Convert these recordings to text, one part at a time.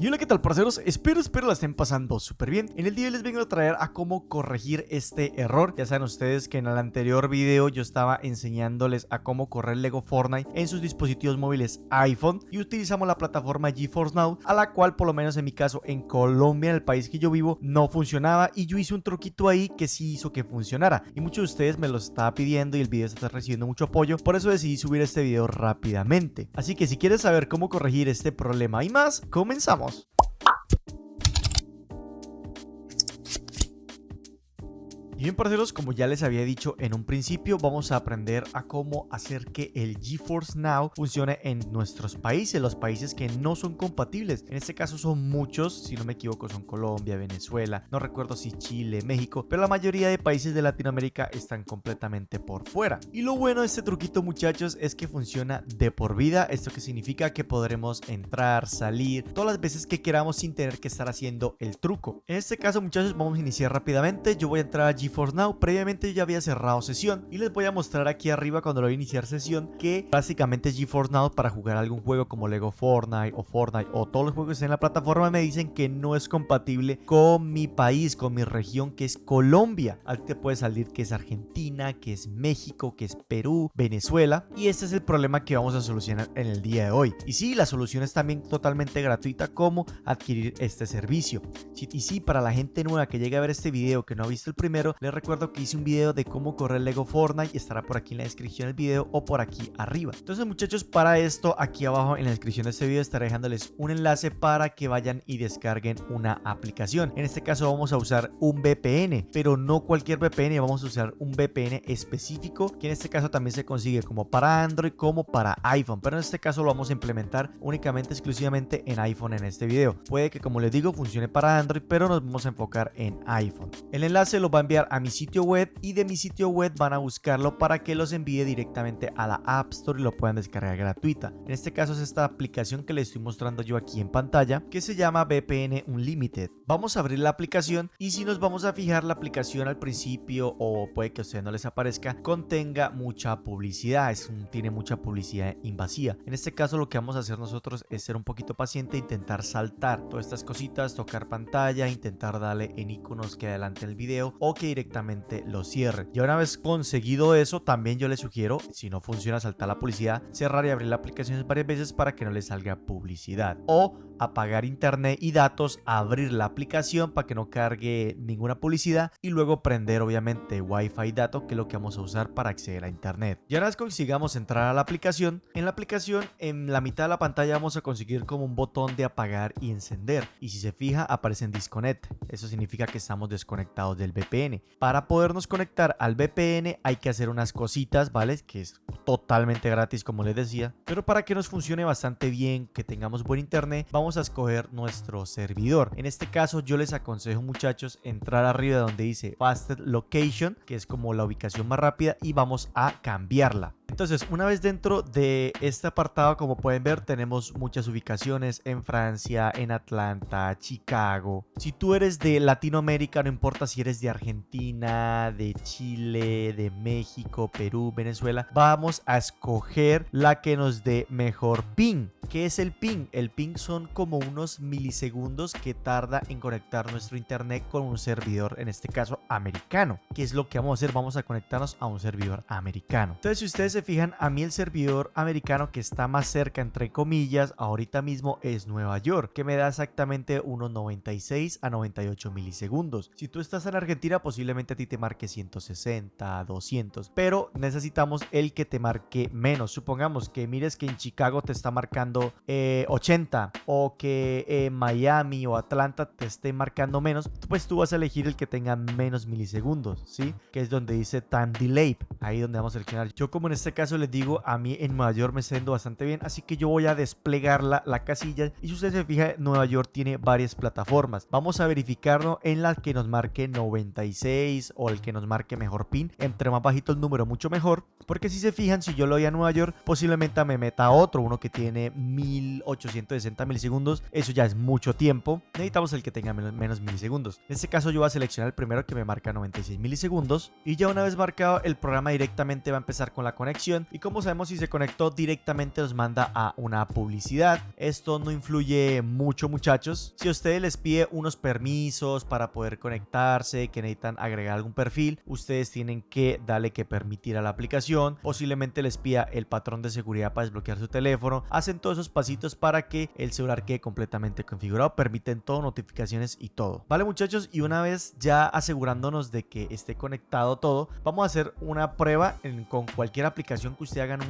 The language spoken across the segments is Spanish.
Y hola, ¿qué tal, parceros? Espero la estén pasando súper bien. En el día de hoy les vengo a traer a cómo corregir este error. Ya saben ustedes que en el anterior video yo estaba enseñándoles a cómo correr Lego Fortnite en sus dispositivos móviles iPhone y utilizamos la plataforma GeForce Now, a la cual por lo menos en mi caso en Colombia, en el país que yo vivo, no funcionaba, y yo hice un truquito ahí que sí hizo que funcionara y muchos de ustedes me lo estaba pidiendo y el video está recibiendo mucho apoyo, por eso decidí subir este video rápidamente. Así que si quieres saber cómo corregir este problema y más, comenzamos. Y bien, parceros, como ya les había dicho en un principio, vamos a aprender a cómo hacer que el GeForce Now funcione en nuestros países, los países que no son compatibles. En este caso son muchos, si no me equivoco son Colombia, Venezuela, no recuerdo si Chile, México, pero la mayoría de países de Latinoamérica están completamente por fuera. Y lo bueno de este truquito, muchachos, es que funciona de por vida. Esto que significa que podremos entrar, salir, todas las veces que queramos sin tener que estar haciendo el truco. En este caso, muchachos, vamos a iniciar rápidamente. Yo voy a entrar a GeForce Now. Previamente yo ya había cerrado sesión y les voy a mostrar aquí arriba cuando lo voy a iniciar sesión que básicamente GeForce Now, para jugar algún juego como Lego Fortnite o todos los juegos que estén en la plataforma, me dicen que no es compatible con mi país, con mi región, que es Colombia. Aquí te puede salir que es Argentina, que es México, que es Perú, Venezuela, y este es el problema que vamos a solucionar en el día de hoy. Y sí, la solución es también totalmente gratuita, como adquirir este servicio. Y sí, para la gente nueva que llegue a ver este video que no ha visto el primero, les recuerdo que hice un video de cómo correr Lego Fortnite y estará por aquí en la descripción del video o por aquí arriba. Entonces, muchachos, para esto aquí abajo en la descripción de este video estaré dejándoles un enlace para que vayan y descarguen una aplicación. En este caso vamos a usar un VPN, pero no cualquier VPN, vamos a usar un VPN específico, que en este caso también se consigue como para Android como para iPhone, pero en este caso lo vamos a implementar únicamente exclusivamente en iPhone en este video. Puede que, como les digo, funcione para Android, pero nos vamos a enfocar en iPhone. El enlace lo va a enviar a mi sitio web y de mi sitio web van a buscarlo para que los envíe directamente a la App Store y lo puedan descargar gratuita. En este caso es esta aplicación que les estoy mostrando yo aquí en pantalla, que se llama VPN Unlimited. Vamos a abrir la aplicación y si nos vamos a fijar, la aplicación al principio, o puede que a ustedes no les aparezca, contenga mucha publicidad, tiene mucha publicidad invasiva. En este caso lo que vamos a hacer nosotros es ser un poquito paciente, intentar saltar todas estas cositas, tocar pantalla, intentar darle en iconos que adelante el video o que directamente lo cierre. Y una vez conseguido eso, también yo les sugiero, si no funciona saltar la publicidad, cerrar y abrir la aplicación varias veces para que no les salga publicidad, o apagar internet y datos, abrir la aplicación para que no cargue ninguna publicidad y luego prender obviamente Wi-Fi y datos, que es lo que vamos a usar para acceder a internet. Y ahora vez consigamos entrar a la aplicación, en la mitad de la pantalla vamos a conseguir como un botón de apagar y encender, y si se fija aparece en disconnect. Eso significa que estamos desconectados del VPN. Para podernos conectar al VPN hay que hacer unas cositas, ¿vale? Que es totalmente gratis, como les decía, pero para que nos funcione bastante bien, que tengamos buen internet, vamos a escoger nuestro servidor. En este caso yo les aconsejo, muchachos, entrar arriba donde dice Fastest Location, que es como la ubicación más rápida, y vamos a cambiarla. Entonces, una vez dentro de este apartado, como pueden ver, tenemos muchas ubicaciones en Francia, en Atlanta, Chicago. Si tú eres de Latinoamérica, no importa si eres de Argentina, de Chile, de México, Perú, Venezuela, vamos a escoger la que nos dé mejor ping. ¿Qué es el ping? El ping son como unos milisegundos que tarda en conectar nuestro internet con un servidor, en este caso americano. ¿Qué es lo que vamos a hacer? Vamos a conectarnos a un servidor americano. Entonces, si ustedes se fijan, a mí el servidor americano que está más cerca, entre comillas, ahorita mismo es Nueva York, que me da exactamente unos 96 a 98 milisegundos. Si tú estás en Argentina, posiblemente a ti te marque 160, 200, pero necesitamos el que te marque menos. Supongamos que mires que en Chicago te está marcando 80, o que Miami o Atlanta te esté marcando menos, pues tú vas a elegir el que tenga menos milisegundos, ¿sí? Que es donde dice Time Delay, ahí donde vamos a seleccionar. Yo, como en este caso les digo, a mí en Nueva York me está yendo bastante bien, así que yo voy a desplegar la casilla, y si ustedes se fijan, Nueva York tiene varias plataformas. Vamos a verificarlo en la que nos marque 96 o el que nos marque mejor pin. Entre más bajito el número, mucho mejor, porque si se fijan, si yo lo doy a Nueva York, posiblemente me meta a uno que tiene 1860 milisegundos. Eso ya es mucho tiempo. Necesitamos el que tenga menos milisegundos. En este caso yo voy a seleccionar el primero, que me marca 96 milisegundos, y ya una vez marcado, el programa directamente va a empezar con la conexión conexión y como sabemos si se conectó directamente nos manda a una publicidad. Esto no influye mucho, muchachos. Si a ustedes les pide unos permisos para poder conectarse, que necesitan agregar algún perfil, ustedes tienen que darle que permitir a la aplicación. Posiblemente les pida el patrón de seguridad para desbloquear su teléfono. Hacen todos esos pasitos para que el celular quede completamente configurado. Permiten todo, notificaciones y todo. Vale, muchachos, y una vez ya asegurándonos de que esté conectado todo, vamos a hacer una prueba con cualquier aplicación que usted hagan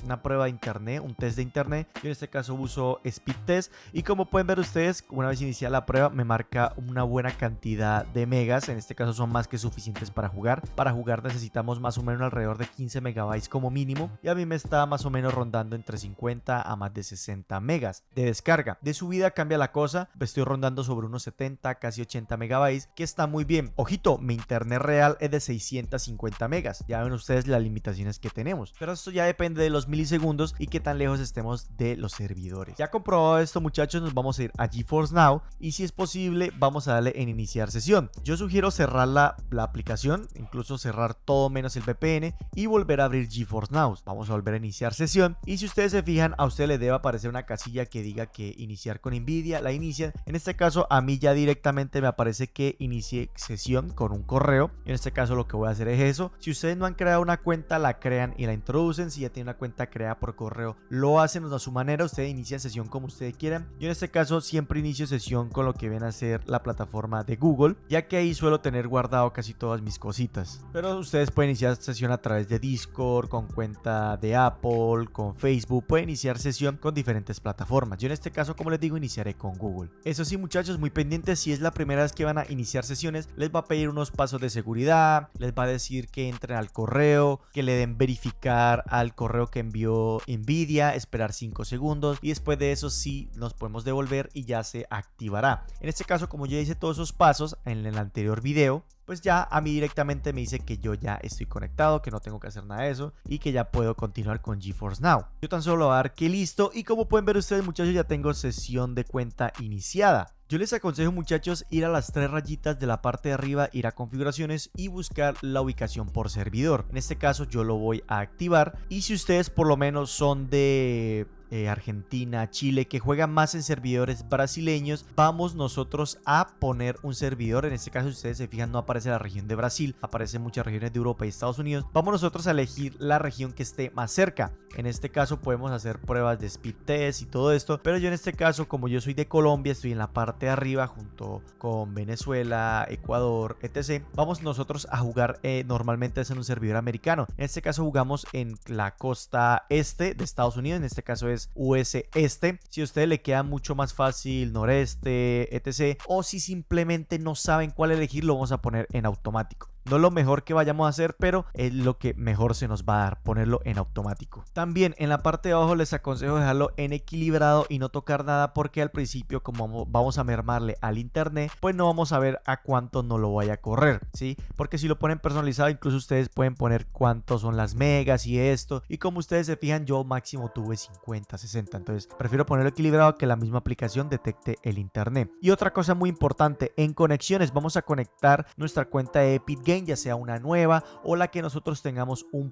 una prueba de internet, un test de internet. Yo en este caso uso Speed Test y como pueden ver ustedes, una vez iniciada la prueba me marca una buena cantidad de megas. En este caso son más que suficientes para jugar. Para jugar necesitamos más o menos alrededor de 15 megabytes como mínimo y a mí me está más o menos rondando entre 50 a más de 60 megas de descarga. De subida cambia la cosa, estoy rondando sobre unos 70, casi 80 megabytes, que está muy bien. Ojito, mi internet real es de 650 megas. Ya ven ustedes las limitaciones que tenemos, pero esto ya depende de los milisegundos y qué tan lejos estemos de los servidores. Ya comprobado esto, muchachos, nos vamos a ir a GeForce Now y si es posible vamos a darle en iniciar sesión. Yo sugiero cerrar la aplicación, incluso cerrar todo menos el VPN y volver a abrir GeForce Now. Vamos a volver a iniciar sesión y si ustedes se fijan, a usted le debe aparecer una casilla que diga que iniciar con Nvidia. La inician. En este caso a mí ya directamente me aparece que inicie sesión con un correo. En este caso lo que voy a hacer es eso. Si ustedes no han creado una cuenta, la crean y la introducen. Si ya tienen una cuenta creada por correo, lo hacen a su manera. Ustedes inician sesión como ustedes quieran. Yo en este caso siempre inicio sesión con lo que viene a ser la plataforma de Google, ya que ahí suelo tener guardado casi todas mis cositas. Pero ustedes pueden iniciar sesión a través de Discord, con cuenta de Apple, con Facebook. Pueden iniciar sesión con diferentes plataformas. Yo en este caso, como les digo, iniciaré con Google. Eso sí, muchachos, muy pendientes. Si es la primera vez que van a iniciar sesiones, les va a pedir unos pasos de seguridad, les va a decir que entren al correo, que le den verificar al correo que envió Nvidia, esperar 5 segundos y después de eso sí nos podemos devolver y ya se activará. En este caso, como yo hice todos esos pasos en el anterior video, pues ya a mí directamente me dice que yo ya estoy conectado, que no tengo que hacer nada de eso y que ya puedo continuar con GeForce Now. Yo tan solo voy a dar que listo y como pueden ver ustedes, muchachos, ya tengo sesión de cuenta iniciada. Yo les aconsejo, muchachos, ir a las 3 rayitas de la parte de arriba, ir a configuraciones y buscar la ubicación por servidor. En este caso yo lo voy a activar y si ustedes por lo menos son de Argentina, Chile, que juegan más en servidores brasileños, vamos nosotros a poner un servidor. En este caso, si ustedes se fijan, no aparece la región de Brasil, aparecen muchas regiones de Europa y Estados Unidos. Vamos nosotros a elegir la región que esté más cerca. En este caso podemos hacer pruebas de speed test y todo esto, pero yo en este caso, como yo soy de Colombia, estoy en la parte de arriba junto con Venezuela, Ecuador, etc. Vamos nosotros a jugar, normalmente es en un servidor americano. En este caso jugamos en la costa este de Estados Unidos, en este caso es US este. Si a ustedes le queda mucho más fácil noreste, etc. O si simplemente no saben cuál elegir, lo vamos a poner en automático. No es lo mejor que vayamos a hacer, pero es lo que mejor se nos va a dar, ponerlo en automático. También en la parte de abajo les aconsejo dejarlo en equilibrado y no tocar nada, porque al principio, como vamos a mermarle al internet, pues no vamos a ver a cuánto no lo vaya a correr, ¿sí? Porque si lo ponen personalizado, incluso ustedes pueden poner cuántos son las megas y esto. Y como ustedes se fijan, yo máximo tuve 50, 60. Entonces prefiero ponerlo equilibrado, que la misma aplicación detecte el internet. Y otra cosa muy importante, en conexiones vamos a conectar nuestra cuenta de Epic Games, ya sea una nueva o la que nosotros tengamos un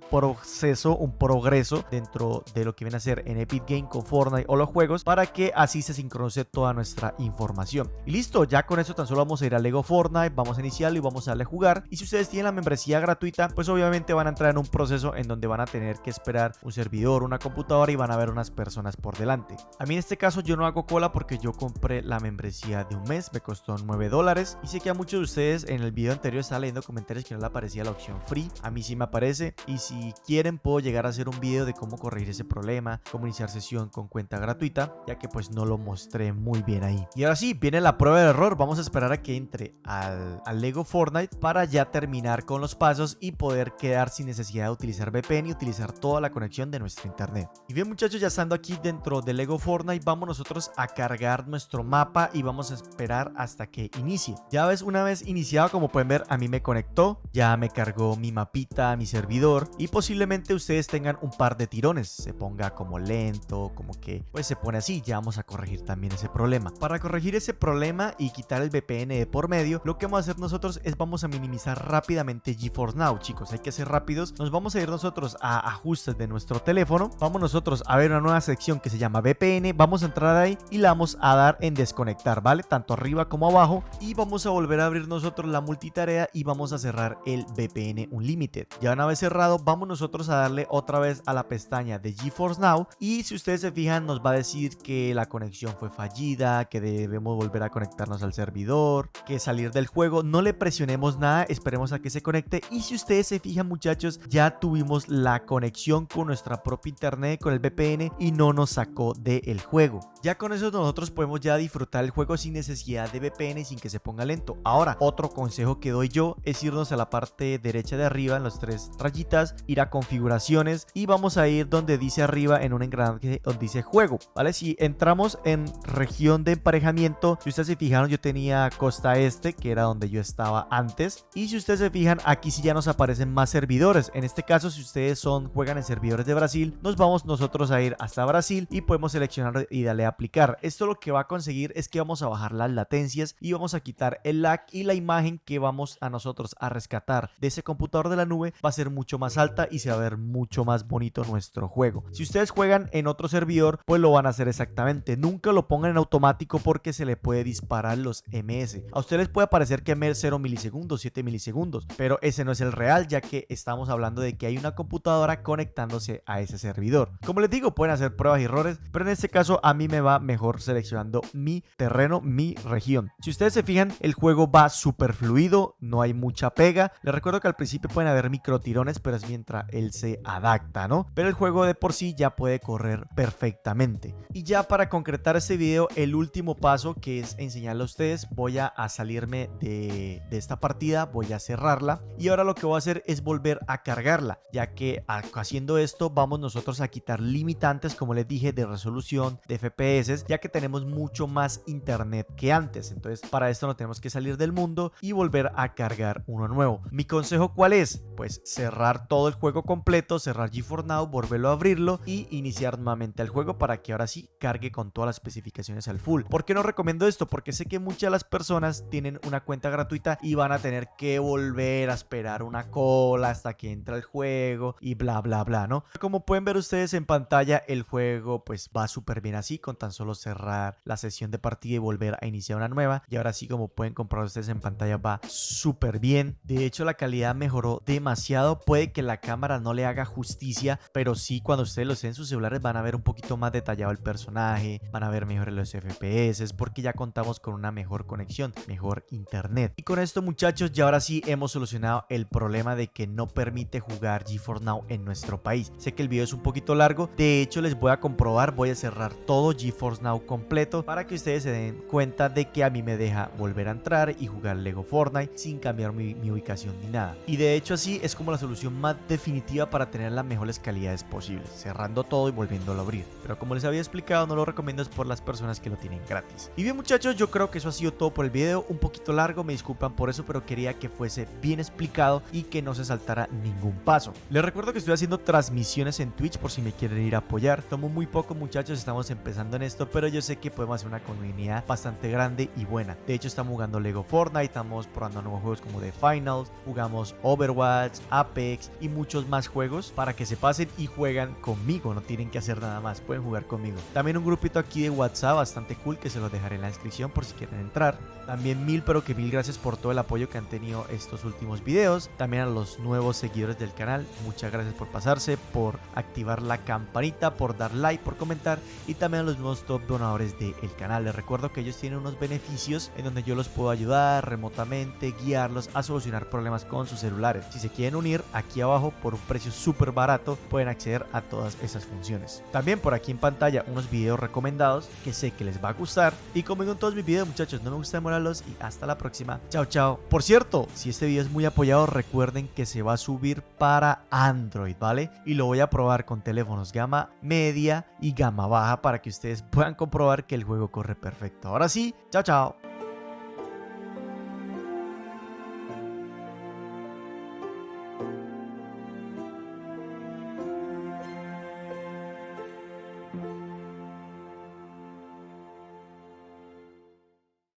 progreso dentro de lo que viene a ser en Epic Games con Fortnite o los juegos, para que así se sincronice toda nuestra información. Y listo, ya con eso tan solo vamos a ir a Lego Fortnite, vamos a iniciarlo y vamos a darle a jugar. Y si ustedes tienen la membresía gratuita, pues obviamente van a entrar en un proceso en donde van a tener que esperar un servidor, una computadora y van a ver unas personas por delante. A mí en este caso yo no hago cola porque yo compré la membresía de un mes, me costó $9 y sé que a muchos de ustedes en el video anterior estaba leyendo comentarios que no le aparecía la opción free. A mí sí me aparece y si quieren puedo llegar a hacer un video de cómo corregir ese problema, cómo iniciar sesión con cuenta gratuita, ya que pues no lo mostré muy bien ahí. Y ahora sí, viene la prueba de error. Vamos a esperar a que entre al Lego Fortnite para ya terminar con los pasos y poder quedar sin necesidad de utilizar VPN y utilizar toda la conexión de nuestro internet. Y bien, muchachos, ya estando aquí dentro de Lego Fortnite, vamos nosotros a cargar nuestro mapa y vamos a esperar hasta que inicie. Ya ves, una vez iniciado, como pueden ver, a mí me conectó conectó, ya me cargó mi mapita, mi servidor, y posiblemente ustedes tengan un par de tirones, se ponga como lento, como que pues se pone así. Ya vamos a corregir también ese problema. Para corregir ese problema y quitar el VPN de por medio, lo que vamos a hacer nosotros es vamos a minimizar rápidamente GeForce Now, chicos. Hay que ser rápidos. Nos vamos a ir nosotros a ajustes de nuestro teléfono, vamos nosotros a ver una nueva sección que se llama VPN, vamos a entrar ahí y la vamos a dar en desconectar, ¿vale? Tanto arriba como abajo, y vamos a volver a abrir nosotros la multitarea y vamos a cerrar el VPN Unlimited. Ya una vez cerrado, vamos nosotros a darle otra vez a la pestaña de GeForce Now, y si ustedes se fijan nos va a decir que la conexión fue fallida, que debemos volver a conectarnos al servidor, que salir del juego. No le presionemos nada, esperemos a que se conecte. Y si ustedes se fijan, muchachos, ya tuvimos la conexión con nuestra propia internet, con el VPN, y no nos sacó del juego. Ya con eso nosotros podemos ya disfrutar el juego sin necesidad de VPN y sin que se ponga lento. Ahora, otro consejo que doy yo es irnos a la parte derecha de arriba, en las tres rayitas, ir a configuraciones, y vamos a ir donde dice arriba en un engranaje donde dice juego, ¿vale? Si entramos en región de emparejamiento, si ustedes se fijaron, yo tenía costa este, que era donde yo estaba antes, y si ustedes se fijan, aquí sí ya nos aparecen más servidores. En este caso, si ustedes juegan en servidores de Brasil, nos vamos nosotros a ir hasta Brasil y podemos seleccionar y darle a aplicar. Esto lo que va a conseguir es que vamos a bajar las latencias y vamos a quitar el lag, y la imagen que vamos a nosotros a rescatar de ese computador de la nube va a ser mucho más alta y se va a ver mucho más bonito nuestro juego. Si ustedes juegan en otro servidor, pues lo van a hacer exactamente. Nunca lo pongan en automático porque se le puede disparar los ms. A ustedes les puede aparecer que ms 0 milisegundos, 7 milisegundos, pero ese no es el real, ya que estamos hablando de que hay una computadora conectándose a ese servidor. Como les digo, pueden hacer pruebas y errores, pero en este caso a mí me va mejor seleccionando mi terreno, mi región. Si ustedes se fijan, el juego va súper fluido, no hay mucha pega. Les recuerdo que al principio pueden haber microtirones, pero es mientras él se adapta, ¿no? Pero el juego de por sí ya puede correr perfectamente. Y ya para concretar este video, el último paso, que es enseñarle a ustedes, voy a salirme de esta partida, voy a cerrarla, y ahora lo que voy a hacer es volver a cargarla, ya que haciendo esto vamos nosotros a quitar limitantes, como les dije, de resolución, de FPS, ya que tenemos mucho más internet que antes. Entonces para esto no tenemos que salir del mundo y volver a cargar uno nuevo. Mi consejo, ¿cuál es? Pues cerrar todo el juego completo, cerrar GeForce Now, volverlo a abrirlo y iniciar nuevamente el juego para que ahora sí cargue con todas las especificaciones al full. ¿Por qué no recomiendo esto? Porque sé que muchas de las personas tienen una cuenta gratuita y van a tener que volver a esperar una cola hasta que entra el juego y bla bla bla, ¿no? Como pueden ver ustedes en pantalla, el juego pues va súper bien así, con tan solo cerrar la sesión de partida y volver a iniciar una nueva. Y ahora sí, como pueden comprar ustedes en pantalla, va súper bien. De hecho, la calidad mejoró demasiado. Puede que la cámara no le haga justicia, pero sí, cuando ustedes lo estén en sus celulares van a ver un poquito más detallado el personaje, van a ver mejor los FPS, porque ya contamos con una mejor conexión, mejor internet. Y con esto, muchachos, ya ahora sí hemos solucionado el problema de que no permite jugar GeForce Now en nuestro país. Sé que el video es un poquito largo, de hecho les voy a comprobar, voy a cerrar todo GeForce Now completo para que ustedes se den cuenta de que a mí me deja volver a entrar y jugar Lego Fortnite sin cambiar mi ubicación ni nada. Y de hecho así es como la solución más definitiva para tener las mejores calidades posibles, cerrando todo y volviéndolo a abrir. Pero como les había explicado, no lo recomiendo es por las personas que lo tienen gratis. Y bien, muchachos, yo creo que eso ha sido todo por el video, un poquito largo, me disculpan por eso, pero quería que fuese bien explicado y que no se saltara ningún paso. Les recuerdo que estoy haciendo transmisiones en Twitch por si me quieren ir a apoyar. Tomo muy poco, muchachos, estamos empezando en esto, pero yo sé que podemos hacer una comunidad bastante grande y buena. De hecho, estamos jugando Lego Fortnite, estamos probando nuevos juegos como The Finals, jugamos Overwatch, Apex y muchos más juegos para que se pasen y juegan conmigo. No tienen que hacer nada más, pueden jugar conmigo. También un grupito aquí de WhatsApp bastante cool que se los dejaré en la descripción por si quieren entrar. También mil gracias por todo el apoyo que han tenido estos últimos videos. También a los nuevos seguidores del canal, muchas gracias por pasarse, por activar la campanita, por dar like, por comentar, y también a los nuevos top donadores del canal. Les recuerdo que ellos tienen unos beneficios en donde yo los puedo ayudar remotamente, guiarlos a solucionar problemas con sus celulares. Si se quieren unir, aquí abajo por un precio súper barato pueden acceder a todas esas funciones. También por aquí en pantalla unos videos recomendados que sé que les va a gustar, y como en todos mis videos, muchachos, no me gusta demorarlos y hasta la próxima. Chao, chao. Por cierto, si este video es muy apoyado, recuerden que se va a subir para Android, ¿vale? Y lo voy a probar con teléfonos gama media y gama baja para que ustedes puedan comprobar que el juego corre perfecto. Ahora sí, chao, chao.